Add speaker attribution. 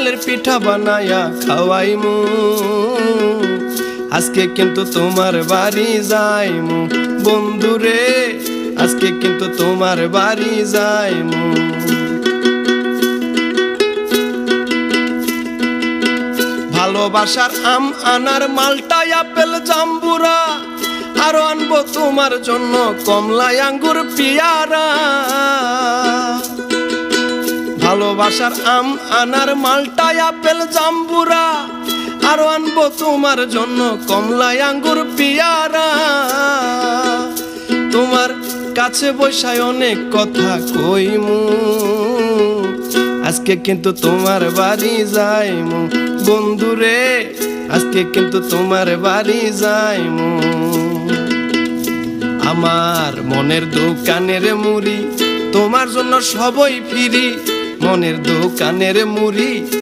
Speaker 1: চালের পিঠা বানায়া খাওয়াইমু। আজকে কিন্তু তোমার বাড়ি যাইমু বন্ধুরে, আজকে কিন্তু তোমার বাড়ি যাইমু। ভালোবাসার আম আনার মালটা আপেল জাম্বুরা, আরো আনবো তোমার জন্য কমলা আঙ্গুর পিয়ারা। ভালোবাসার আম আনার মালটা আপেল জাম্বুরা, আরো আনবো তোমার জন্য কমলা আঙ্গুর পিয়ারা। তোমার কাছে বসায় অনেক কথা কইমু, আজকে কিন্তু তোমার বাড়ি যাইমু বন্ধুরে, আজকে কিন্তু তোমার বাড়ি যাইমু। আমার মনের দোকানের মুড়ি তোমার জন্য সবই ফিরি, মনের দোকানের মুড়ি।